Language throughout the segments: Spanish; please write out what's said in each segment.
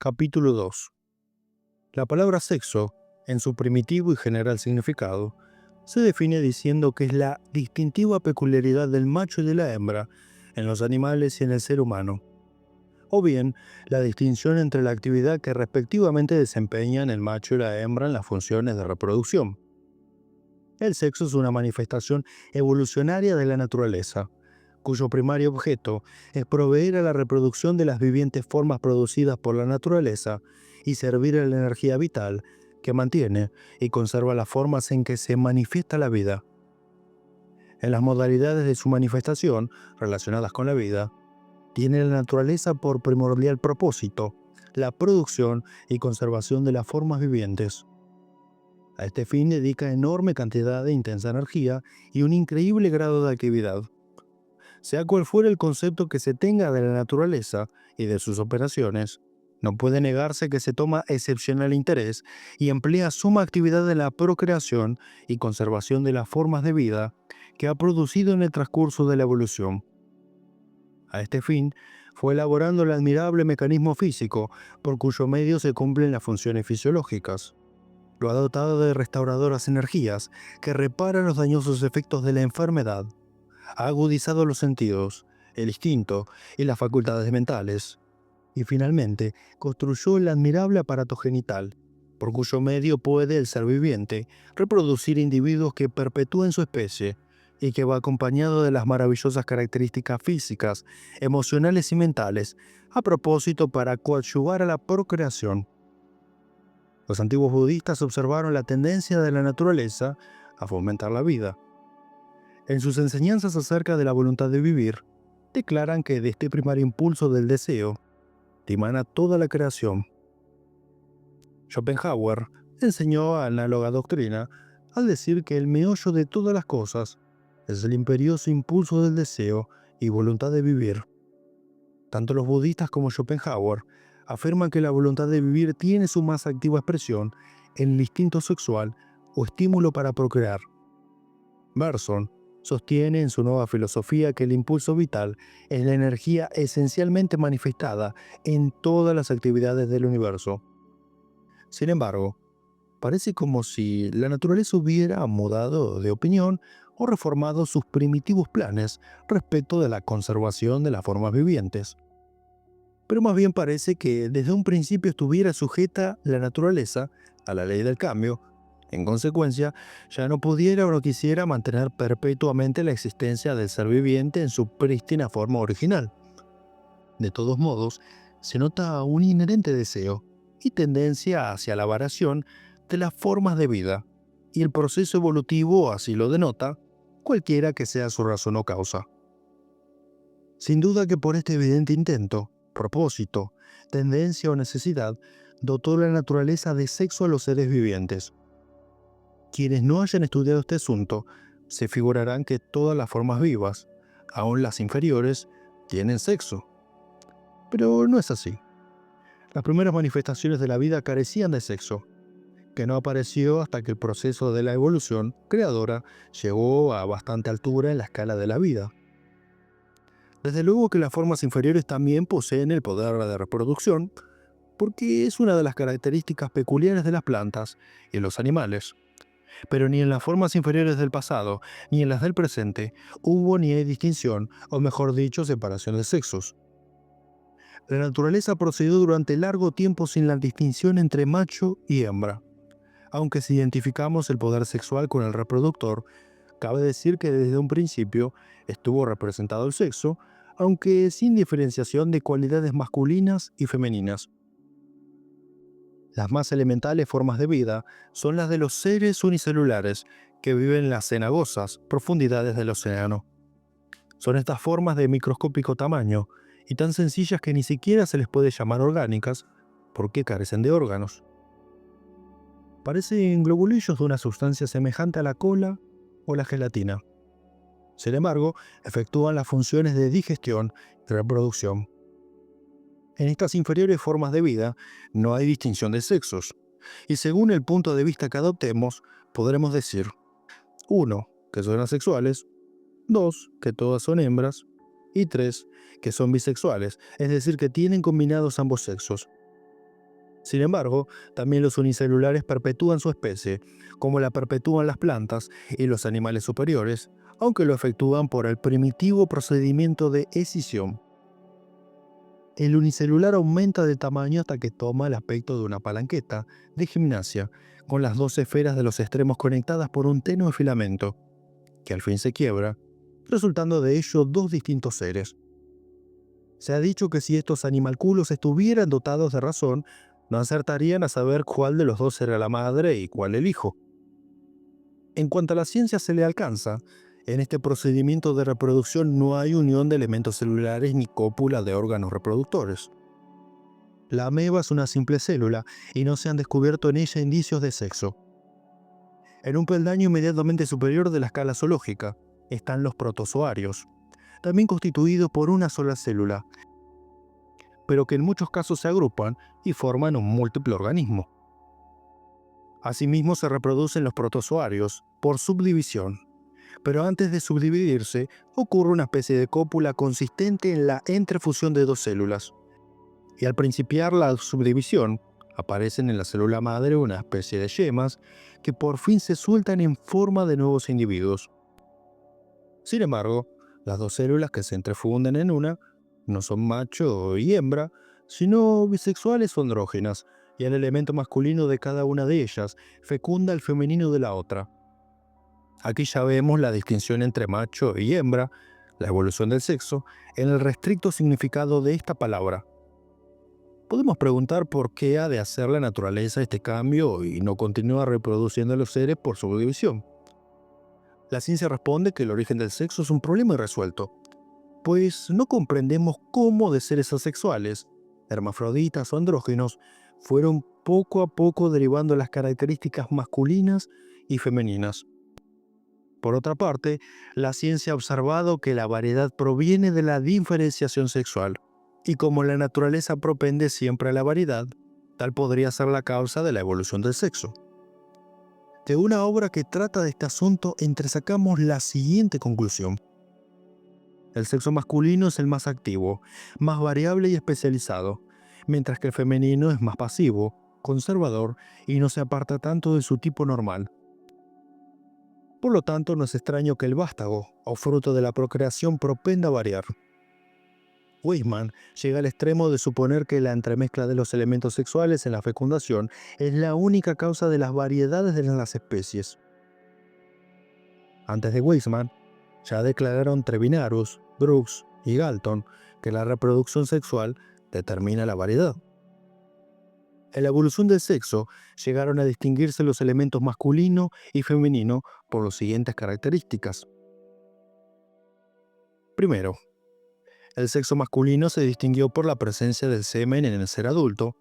Capítulo 2. La palabra sexo, en su primitivo y general significado, se define diciendo que es la distintiva peculiaridad del macho y de la hembra en los animales y en el ser humano, o bien la distinción entre la actividad que respectivamente desempeñan el macho y la hembra en las funciones de reproducción. El sexo es una manifestación evolucionaria de la naturaleza, cuyo primario objeto es proveer a la reproducción de las vivientes formas producidas por la naturaleza y servir a la energía vital que mantiene y conserva las formas en que se manifiesta la vida. En las modalidades de su manifestación relacionadas con la vida, tiene la naturaleza por primordial propósito la producción y conservación de las formas vivientes. A este fin dedica enorme cantidad de intensa energía y un increíble grado de actividad. Sea cual fuera el concepto que se tenga de la naturaleza y de sus operaciones, no puede negarse que se toma excepcional interés y emplea suma actividad en la procreación y conservación de las formas de vida que ha producido en el transcurso de la evolución. A este fin, fue elaborando el admirable mecanismo físico por cuyo medio se cumplen las funciones fisiológicas. Lo ha dotado de restauradoras energías que reparan los dañosos efectos de la enfermedad. Ha agudizado los sentidos, el instinto y las facultades mentales. Y finalmente, construyó el admirable aparato genital, por cuyo medio puede el ser viviente reproducir individuos que perpetúen su especie y que va acompañado de las maravillosas características físicas, emocionales y mentales, a propósito para coadyuvar a la procreación. Los antiguos budistas observaron la tendencia de la naturaleza a fomentar la vida. En sus enseñanzas acerca de la voluntad de vivir, declaran que de este primer impulso del deseo dimana toda la creación. Schopenhauer enseñó análoga doctrina al decir que el meollo de todas las cosas es el imperioso impulso del deseo y voluntad de vivir. Tanto los budistas como Schopenhauer afirman que la voluntad de vivir tiene su más activa expresión en el instinto sexual o estímulo para procrear. Bergson sostiene en su nueva filosofía que el impulso vital es la energía esencialmente manifestada en todas las actividades del universo. Sin embargo, parece como si la naturaleza hubiera mudado de opinión o reformado sus primitivos planes respecto de la conservación de las formas vivientes. Pero más bien parece que desde un principio estuviera sujeta la naturaleza a la ley del cambio. En consecuencia, ya no pudiera o no quisiera mantener perpetuamente la existencia del ser viviente en su prístina forma original. De todos modos, se nota un inherente deseo y tendencia hacia la variación de las formas de vida, y el proceso evolutivo así lo denota, cualquiera que sea su razón o causa. Sin duda que por este evidente intento, propósito, tendencia o necesidad, dotó la naturaleza de sexo a los seres vivientes. Quienes no hayan estudiado este asunto se figurarán que todas las formas vivas, aun las inferiores, tienen sexo. Pero no es así. Las primeras manifestaciones de la vida carecían de sexo, que no apareció hasta que el proceso de la evolución creadora llegó a bastante altura en la escala de la vida. Desde luego que las formas inferiores también poseen el poder de reproducción, porque es una de las características peculiares de las plantas y los animales. Pero ni en las formas inferiores del pasado, ni en las del presente, hubo ni hay distinción, o mejor dicho, separación de sexos. La naturaleza procedió durante largo tiempo sin la distinción entre macho y hembra. Aunque si identificamos el poder sexual con el reproductor, cabe decir que desde un principio estuvo representado el sexo, aunque sin diferenciación de cualidades masculinas y femeninas. Las más elementales formas de vida son las de los seres unicelulares que viven en las cenagosas profundidades del océano. Son estas formas de microscópico tamaño y tan sencillas que ni siquiera se les puede llamar orgánicas porque carecen de órganos. Parecen globulillos de una sustancia semejante a la cola o la gelatina. Sin embargo, efectúan las funciones de digestión y reproducción. En estas inferiores formas de vida no hay distinción de sexos, y según el punto de vista que adoptemos, podremos decir 1. Que son asexuales, 2. Que todas son hembras, y 3. Que son bisexuales, es decir, que tienen combinados ambos sexos. Sin embargo, también los unicelulares perpetúan su especie, como la perpetúan las plantas y los animales superiores, aunque lo efectúan por el primitivo procedimiento de escisión. El unicelular aumenta de tamaño hasta que toma el aspecto de una palanqueta de gimnasia, con las dos esferas de los extremos conectadas por un tenue filamento, que al fin se quiebra, resultando de ello dos distintos seres. Se ha dicho que si estos animalculos estuvieran dotados de razón, no acertarían a saber cuál de los dos era la madre y cuál el hijo. En cuanto a la ciencia se le alcanza, en este procedimiento de reproducción no hay unión de elementos celulares ni cópula de órganos reproductores. La ameba es una simple célula y no se han descubierto en ella indicios de sexo. En un peldaño inmediatamente superior de la escala zoológica están los protozoarios, también constituidos por una sola célula, pero que en muchos casos se agrupan y forman un múltiple organismo. Asimismo se reproducen los protozoarios por subdivisión, pero antes de subdividirse ocurre una especie de cópula consistente en la entrefusión de dos células. Y al principiar la subdivisión, aparecen en la célula madre una especie de yemas que por fin se sueltan en forma de nuevos individuos. Sin embargo, las dos células que se entrefunden en una no son macho y hembra, sino bisexuales o andrógenas, y el elemento masculino de cada una de ellas fecunda el femenino de la otra. Aquí ya vemos la distinción entre macho y hembra, la evolución del sexo, en el restricto significado de esta palabra. Podemos preguntar por qué ha de hacer la naturaleza este cambio y no continúa reproduciendo a los seres por subdivisión. La ciencia responde que el origen del sexo es un problema irresuelto, pues no comprendemos cómo de seres asexuales, hermafroditas o andrógenos, fueron poco a poco derivando las características masculinas y femeninas. Por otra parte, la ciencia ha observado que la variedad proviene de la diferenciación sexual, y como la naturaleza propende siempre a la variedad, tal podría ser la causa de la evolución del sexo. De una obra que trata de este asunto entresacamos la siguiente conclusión. El sexo masculino es el más activo, más variable y especializado, mientras que el femenino es más pasivo, conservador y no se aparta tanto de su tipo normal. Por lo tanto, no es extraño que el vástago, o fruto de la procreación, propenda a variar. Weismann llega al extremo de suponer que la entremezcla de los elementos sexuales en la fecundación es la única causa de las variedades de las especies. Antes de Weismann, ya declararon Trevinarus, Brooks y Galton que la reproducción sexual determina la variedad. En la evolución del sexo llegaron a distinguirse los elementos masculino y femenino por las siguientes características. Primero, el sexo masculino se distinguió por la presencia del semen en el ser adulto.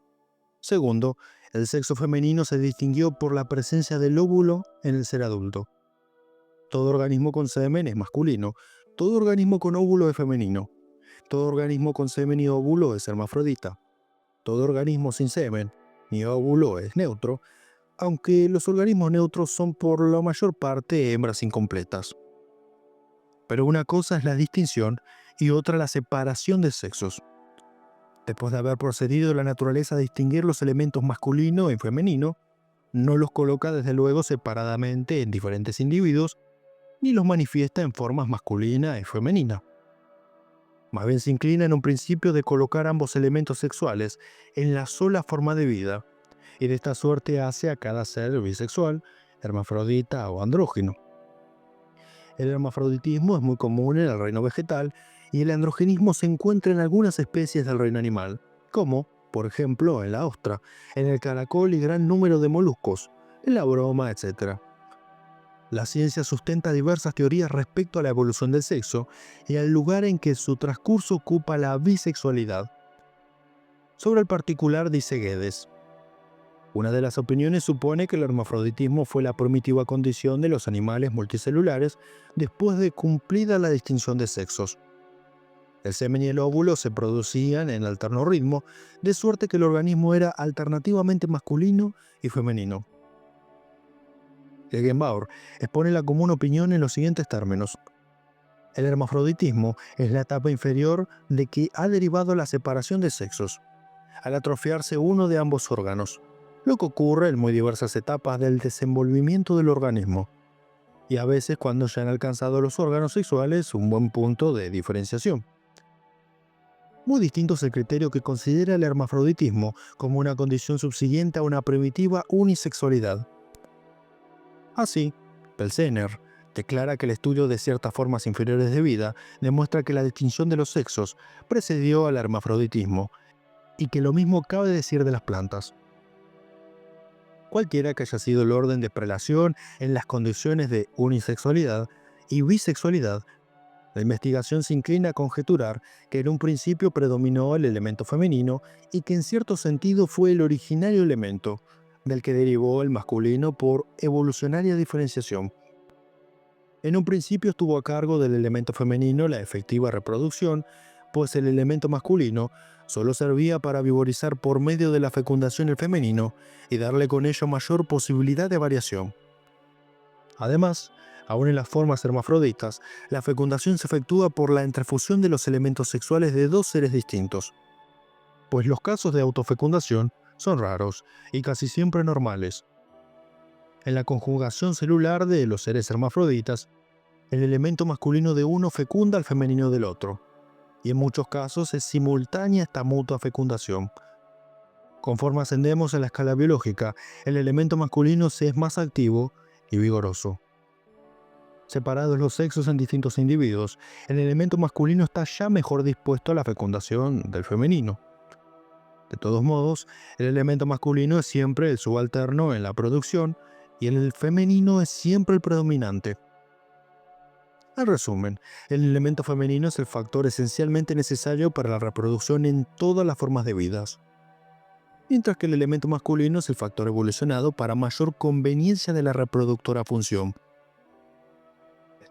Segundo, el sexo femenino se distinguió por la presencia del óvulo en el ser adulto. Todo organismo con semen es masculino, todo organismo con óvulo es femenino. Todo organismo con semen y óvulo es hermafrodita. Todo organismo sin semen ni óvulo es neutro, aunque los organismos neutros son por la mayor parte hembras incompletas. Pero una cosa es la distinción y otra la separación de sexos. Después de haber procedido la naturaleza a distinguir los elementos masculino y femenino, no los coloca desde luego separadamente en diferentes individuos, ni los manifiesta en formas masculina y femenina. Más bien se inclina en un principio de colocar ambos elementos sexuales en la sola forma de vida, y de esta suerte hace a cada ser bisexual, hermafrodita o andrógeno. El hermafroditismo es muy común en el reino vegetal y el androgenismo se encuentra en algunas especies del reino animal, como, por ejemplo, en la ostra, en el caracol y gran número de moluscos, en la broma, etc. La ciencia sustenta diversas teorías respecto a la evolución del sexo y al lugar en que su transcurso ocupa la bisexualidad. Sobre el particular dice Guedes: una de las opiniones supone que el hermafroditismo fue la primitiva condición de los animales multicelulares después de cumplida la distinción de sexos. El semen y el óvulo se producían en alterno ritmo, de suerte que el organismo era alternativamente masculino y femenino. Gegenbaur expone la común opinión en los siguientes términos. El hermafroditismo es la etapa inferior de que ha derivado la separación de sexos. al atrofiarse uno de ambos órganos, lo que ocurre en muy diversas etapas del desenvolvimiento del organismo, y a veces cuando ya han alcanzado los órganos sexuales un buen punto de diferenciación. Muy distinto es el criterio que considera el hermafroditismo como una condición subsiguiente a una primitiva unisexualidad. Así, Pelsener declara que el estudio de ciertas formas inferiores de vida demuestra que la distinción de los sexos precedió al hermafroditismo, y que lo mismo cabe decir de las plantas. Cualquiera que haya sido el orden de prelación en las condiciones de unisexualidad y bisexualidad, la investigación se inclina a conjeturar que en un principio predominó el elemento femenino y que en cierto sentido fue el originario elemento, del que derivó el masculino por evolucionaria diferenciación. En un principio estuvo a cargo del elemento femenino la efectiva reproducción, pues el elemento masculino solo servía para vigorizar por medio de la fecundación el femenino y darle con ello mayor posibilidad de variación. Además, aún en las formas hermafroditas, la fecundación se efectúa por la entrefusión de los elementos sexuales de dos seres distintos, pues los casos de autofecundación son raros y casi siempre normales. En la conjugación celular de los seres hermafroditas, el elemento masculino de uno fecunda al femenino del otro, y en muchos casos es simultánea esta mutua fecundación. Conforme ascendemos en la escala biológica, el elemento masculino se es más activo y vigoroso. Separados los sexos en distintos individuos, el elemento masculino está ya mejor dispuesto a la fecundación del femenino. De todos modos, el elemento masculino es siempre el subalterno en la producción y el femenino es siempre el predominante. En resumen, el elemento femenino es el factor esencialmente necesario para la reproducción en todas las formas de vidas, mientras que el elemento masculino es el factor evolucionado para mayor conveniencia de la reproductora función.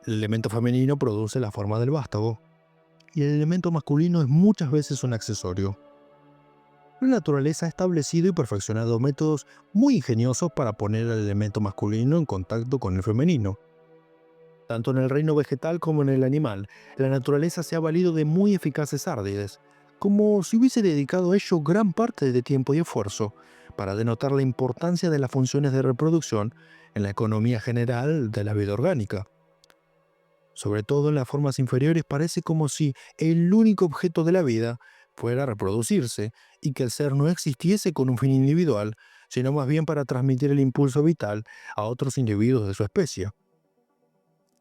El elemento femenino produce la forma del vástago, y el elemento masculino es muchas veces un accesorio. La naturaleza ha establecido y perfeccionado métodos muy ingeniosos para poner al elemento masculino en contacto con el femenino. Tanto en el reino vegetal como en el animal, la naturaleza se ha valido de muy eficaces árdides, como si hubiese dedicado a ello gran parte de tiempo y esfuerzo, para denotar la importancia de las funciones de reproducción en la economía general de la vida orgánica. Sobre todo en las formas inferiores parece como si el único objeto de la vida fuera reproducirse y que el ser no existiese con un fin individual, sino más bien para transmitir el impulso vital a otros individuos de su especie.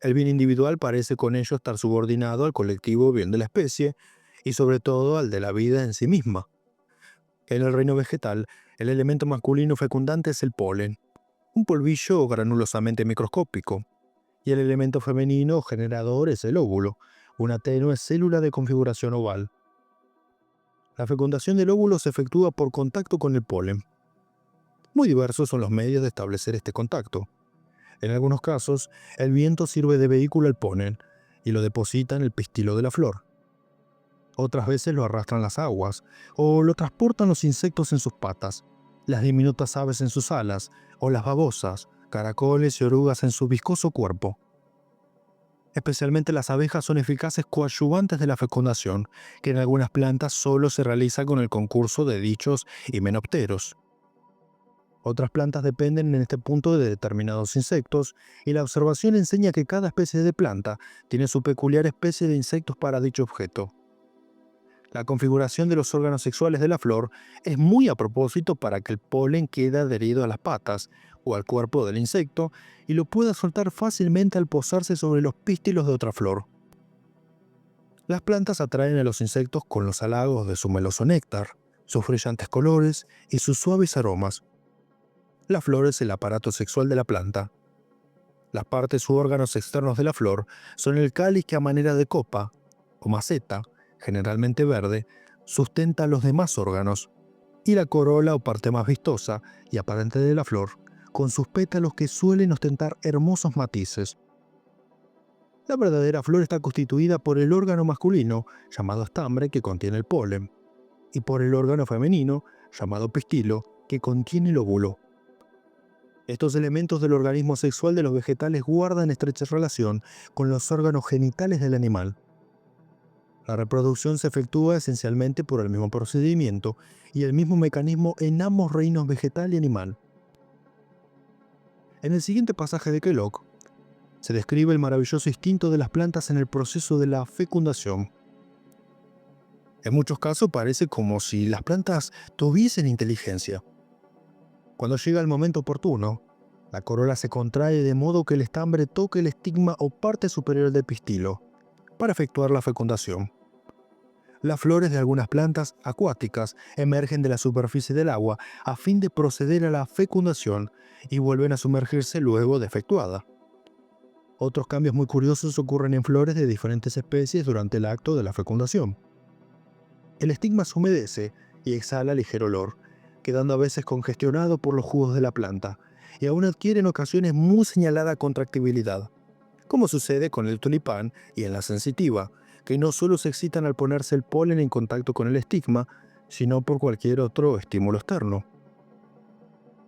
El bien individual parece con ello estar subordinado al colectivo bien de la especie y sobre todo al de la vida en sí misma. En el reino vegetal, el elemento masculino fecundante es el polen, un polvillo granulosamente microscópico, y el elemento femenino generador es el óvulo, una tenue célula de configuración oval. La fecundación del óvulo se efectúa por contacto con el polen. Muy diversos son los medios de establecer este contacto. En algunos casos, el viento sirve de vehículo al polen y lo deposita en el pistilo de la flor. Otras veces lo arrastran las aguas o lo transportan los insectos en sus patas, las diminutas aves en sus alas o las babosas, caracoles y orugas en su viscoso cuerpo. Especialmente las abejas son eficaces coadyuvantes de la fecundación, que en algunas plantas solo se realiza con el concurso de dichos himenópteros. Otras plantas dependen en este punto de determinados insectos, y la observación enseña que cada especie de planta tiene su peculiar especie de insectos para dicho objeto. La configuración de los órganos sexuales de la flor es muy a propósito para que el polen quede adherido a las patas o al cuerpo del insecto y lo pueda soltar fácilmente al posarse sobre los pístilos de otra flor. Las plantas atraen a los insectos con los halagos de su meloso néctar, sus brillantes colores y sus suaves aromas. La flor es el aparato sexual de la planta. Las partes u órganos externos de la flor son el cáliz que a manera de copa o maceta, generalmente verde, sustenta los demás órganos, y la corola o parte más vistosa y aparente de la flor, con sus pétalos que suelen ostentar hermosos matices. La verdadera flor está constituida por el órgano masculino, llamado estambre, que contiene el polen, y por el órgano femenino, llamado pistilo, que contiene el óvulo. Estos elementos del organismo sexual de los vegetales guardan estrecha relación con los órganos genitales del animal. La reproducción se efectúa esencialmente por el mismo procedimiento y el mismo mecanismo en ambos reinos vegetal y animal. En el siguiente pasaje de Kellogg, se describe el maravilloso instinto de las plantas en el proceso de la fecundación. En muchos casos parece como si las plantas tuviesen inteligencia. Cuando llega el momento oportuno, la corola se contrae de modo que el estambre toque el estigma o parte superior del pistilo para efectuar la fecundación. Las flores de algunas plantas acuáticas emergen de la superficie del agua a fin de proceder a la fecundación y vuelven a sumergirse luego de efectuada. Otros cambios muy curiosos ocurren en flores de diferentes especies durante el acto de la fecundación. El estigma se humedece y exhala ligero olor, quedando a veces congestionado por los jugos de la planta, y aún adquiere en ocasiones muy señalada contractibilidad, como sucede con el tulipán y en la sensitiva, que no solo se excitan al ponerse el polen en contacto con el estigma, sino por cualquier otro estímulo externo.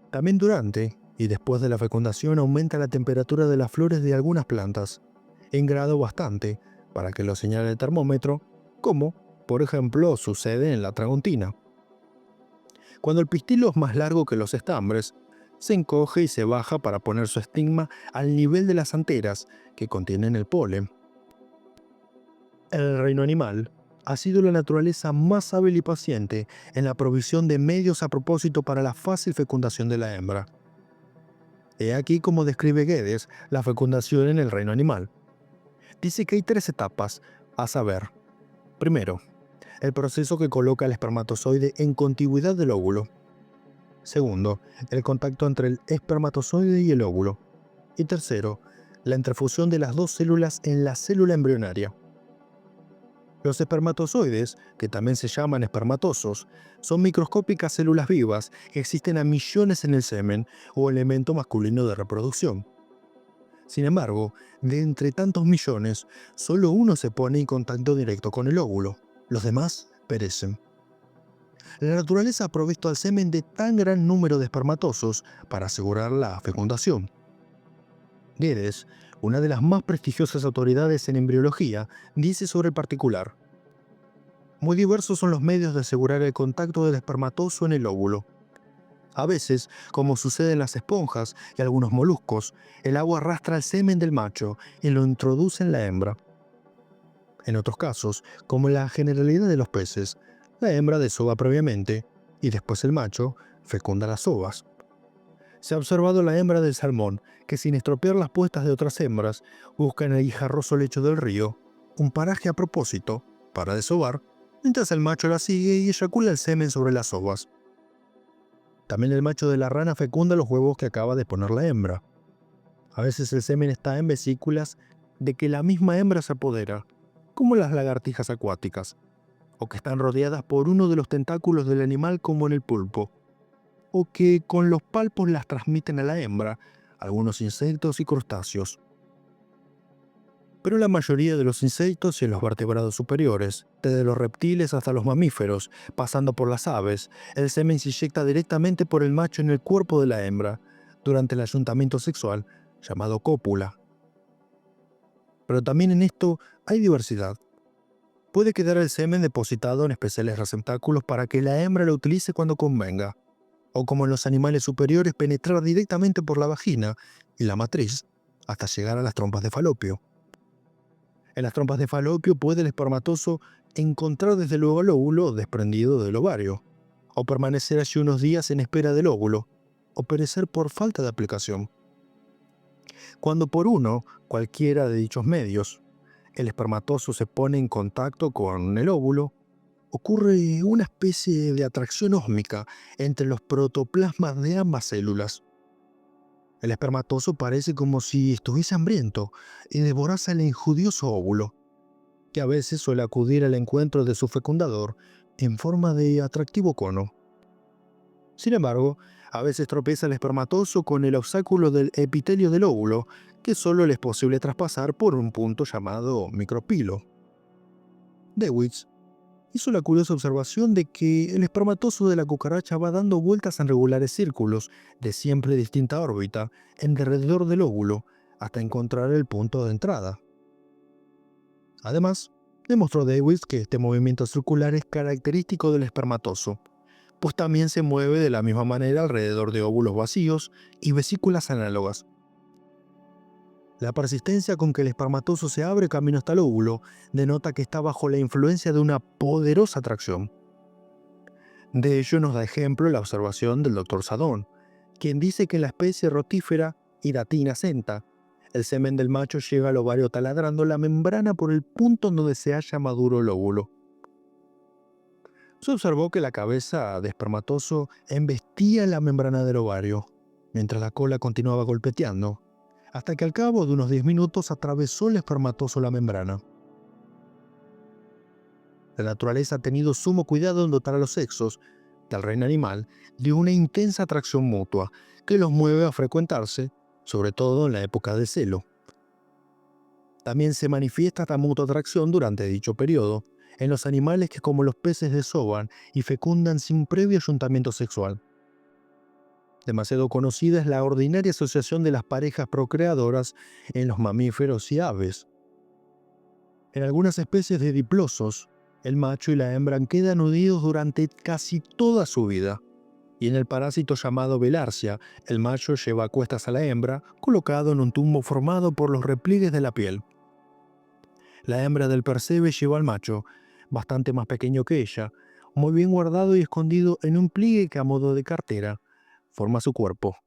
También durante y después de la fecundación aumenta la temperatura de las flores de algunas plantas, en grado bastante para que lo señale el termómetro, como, por ejemplo, sucede en la tragontina. Cuando el pistilo es más largo que los estambres, se encoge y se baja para poner su estigma al nivel de las anteras que contienen el polen. En el reino animal, ha sido la naturaleza más hábil y paciente en la provisión de medios a propósito para la fácil fecundación de la hembra. He aquí cómo describe Guedes la fecundación en el reino animal. Dice que hay 3 etapas, a saber: primero, el proceso que coloca el espermatozoide en contigüidad del óvulo. Segundo, el contacto entre el espermatozoide y el óvulo. Y tercero, la interfusión de las 2 células en la célula embrionaria. Los espermatozoides, que también se llaman espermatosos, son microscópicas células vivas que existen a millones en el semen o elemento masculino de reproducción. Sin embargo, de entre tantos millones, solo uno se pone en contacto directo con el óvulo. Los demás perecen. La naturaleza ha provisto al semen de tan gran número de espermatosos para asegurar la fecundación. Guedes, una de las más prestigiosas autoridades en embriología, dice sobre el particular: muy diversos son los medios de asegurar el contacto del espermatozo en el óvulo. A veces, como sucede en las esponjas y algunos moluscos, el agua arrastra el semen del macho y lo introduce en la hembra. En otros casos, como en la generalidad de los peces, la hembra desova previamente y después el macho fecunda las ovas. Se ha observado la hembra del salmón que, sin estropear las puestas de otras hembras, busca en el guijarroso lecho del río un paraje a propósito para desovar, mientras el macho la sigue y eyacula el semen sobre las ovas. También el macho de la rana fecunda los huevos que acaba de poner la hembra. A veces el semen está en vesículas de que la misma hembra se apodera, como las lagartijas acuáticas, o que están rodeadas por uno de los tentáculos del animal como en el pulpo, o que con los palpos las transmiten a la hembra, algunos insectos y crustáceos. Pero la mayoría de los insectos y los vertebrados superiores, desde los reptiles hasta los mamíferos, pasando por las aves, el semen se inyecta directamente por el macho en el cuerpo de la hembra, durante el ayuntamiento sexual, llamado cópula. Pero también en esto hay diversidad. Puede quedar el semen depositado en especiales receptáculos para que la hembra lo utilice cuando convenga, o como en los animales superiores, penetrar directamente por la vagina y la matriz hasta llegar a las trompas de falopio. En las trompas de falopio puede el espermatozo encontrar desde luego el óvulo desprendido del ovario, o permanecer allí unos días en espera del óvulo, o perecer por falta de aplicación. Cuando por cualquiera de dichos medios, el espermatozo se pone en contacto con el óvulo, ocurre una especie de atracción ósmica entre los protoplasmas de ambas células. El espermatozo parece como si estuviese hambriento y devorase el injurioso óvulo, que a veces suele acudir al encuentro de su fecundador en forma de atractivo cono. Sin embargo, a veces tropieza el espermatozo con el obstáculo del epitelio del óvulo, que solo le es posible traspasar por un punto llamado micropilo. Dewitz hizo la curiosa observación de que el espermatozo de la cucaracha va dando vueltas en regulares círculos, de siempre distinta órbita, en derredor del óvulo, hasta encontrar el punto de entrada. Además, Demostró Davis que este movimiento circular es característico del espermatozo, pues también se mueve de la misma manera alrededor de óvulos vacíos y vesículas análogas. La persistencia con que el espermatozo se abre camino hasta el óvulo denota que está bajo la influencia de una poderosa atracción. De ello nos da ejemplo la observación del Dr. Sadón, quien dice que en la especie rotífera Hidatina senta, el semen del macho llega al ovario taladrando la membrana por el punto en donde se halla maduro el óvulo. Se observó que la cabeza de espermatozo embestía la membrana del ovario, mientras la cola continuaba golpeteando, hasta que al cabo de unos 10 minutos atravesó el espermatozo la membrana. La naturaleza ha tenido sumo cuidado en dotar a los sexos del reino animal de una intensa atracción mutua que los mueve a frecuentarse, sobre todo en la época de celo. También se manifiesta esta mutua atracción durante dicho periodo en los animales que, como los peces, desovan y fecundan sin previo ayuntamiento sexual. Demasiado conocida es la ordinaria asociación de las parejas procreadoras en los mamíferos y aves. En algunas especies de diplosos, el macho y la hembra quedan unidos durante casi toda su vida, y en el parásito llamado velarcia, el macho lleva a cuestas a la hembra, colocado en un tumbo formado por los repliegues de la piel. La hembra del percebe lleva al macho, bastante más pequeño que ella, muy bien guardado y escondido en un pliegue que a modo de cartera forma su cuerpo.